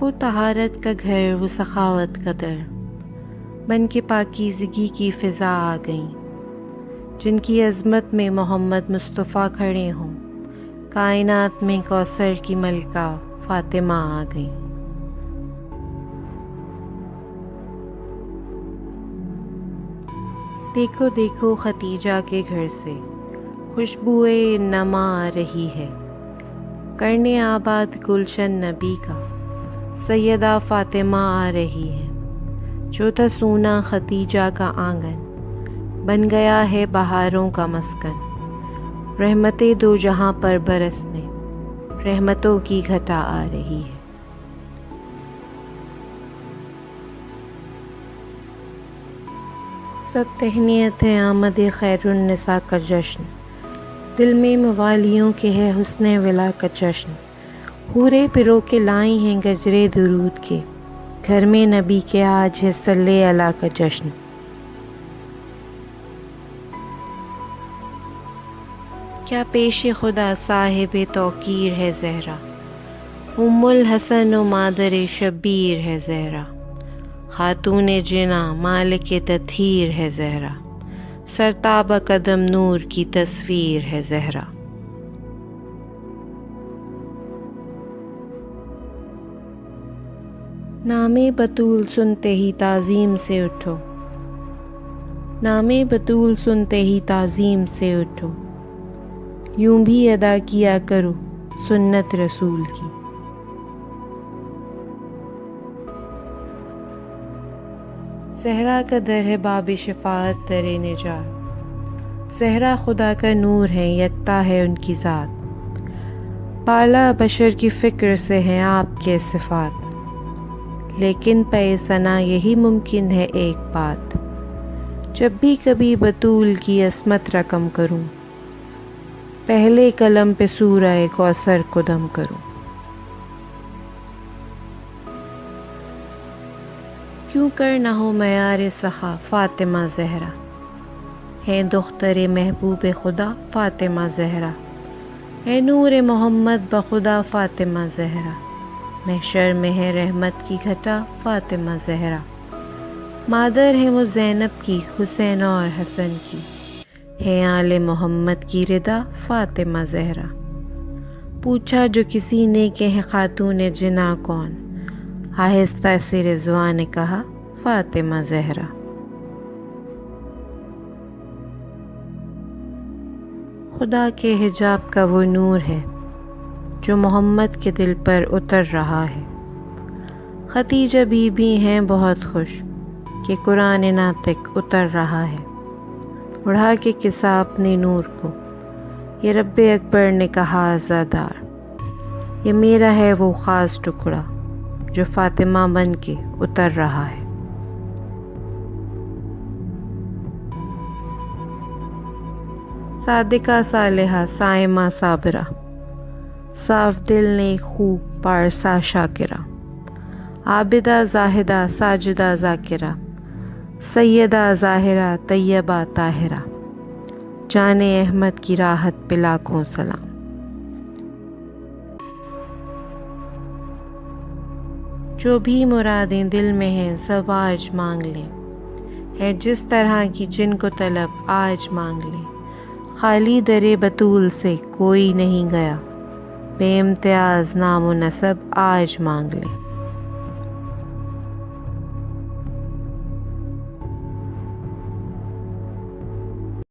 وہ طہارت کا گھر، وہ سخاوت کا در، بن کے پاکیزگی کی فضا آ گئیں، جن کی عظمت میں محمد مصطفیٰ کھڑے ہوں، کائنات میں کوثر کی ملکہ فاطمہ آ گئیں۔ دیکھو دیکھو ختیجہ کے گھر سے خوشبوئے نما آ رہی ہے، کرنے آباد گلشن نبی کا سیدہ فاطمہ آ رہی ہے۔ جو تھا سونا ختیجہ کا آنگن، بن گیا ہے بہاروں کا مسکن، رحمتیں دو جہاں پر برسنے، رحمتوں کی گھٹا آ رہی ہے۔ صد تہنیت ہے آمد خیر النساء کا جشن، دل میں موالیوں کے ہے حسن ولا کا جشن، حوریں پرو کے لائی ہیں گجرے درود کے، گھر میں نبی کے آج ہے صلی اللہ کا جشن۔ کیا پیش خدا صاحب توقیر ہے زہرا، ام الحسن و مادر شبیر ہے زہرا، خاتون جنا مالک تطہیر ہے زہرا، سرتاب قدم نور کی تصویر ہے زہرا۔ نام بطول سنتے ہی تعظیم سے اٹھو، نام بطول سنتے ہی تعظیم سے اٹھو، یوں بھی ادا کیا کرو سنت رسول کی۔ صحرا کا در ہے باب شفاعت در نجات، صحرا خدا کا نور ہے یکتا ہے ان کی ذات، بالا بشر کی فکر سے ہیں آپ کے صفات، لیکن پہ ثنا یہی ممکن ہے ایک بات، جب بھی کبھی بطول کی عصمت رقم کروں، پہلے قلم پہ سورہ کوثر کو دم کروں۔ کیوں کر نہ ہو معیار سخا فاطمہ زہرا، ہے دختر محبوب خدا فاطمہ زہرا، ہے نور محمد بخدا فاطمہ زہرا، محشر میں ہے رحمت کی گھٹا فاطمہ زہرا، مادر ہے وہ زینب کی حسین اور حسن کی، ہے آل محمد کی رضا فاطمہ زہرا۔ پوچھا جو کسی نے کہ ہے خاتون جنا کون، آہستہ سے رضوان نے کہا فاطمہ زہرا۔ خدا کے حجاب کا وہ نور ہے جو محمد کے دل پر اتر رہا ہے، ختیجہ بی بی ہیں بہت خوش کہ قرآن ناطق اتر رہا ہے، اڑھا کے کسا اپنے نور کو یہ رب اکبر نے کہا عزادار، یہ میرا ہے وہ خاص ٹکڑا جو فاطمہ بن کے اتر رہا ہے۔ صادقہ صالحہ صائمہ صابرہ، صاف دل نیک خوب پارسا شاکرہ، عابدہ زاہدہ ساجدہ ذاکرہ، سیدہ ظاہرہ طیبہ طاہرہ، جان احمد کی راحت پہ لاکھوں سلام۔ جو بھی مرادیں دل میں ہیں سب آج مانگ لیں، ہے جس طرح کی جن کو طلب آج مانگ لیں، خالی در بطول سے کوئی نہیں گیا، بے امتیاز نام و نسب آج مانگ لیں۔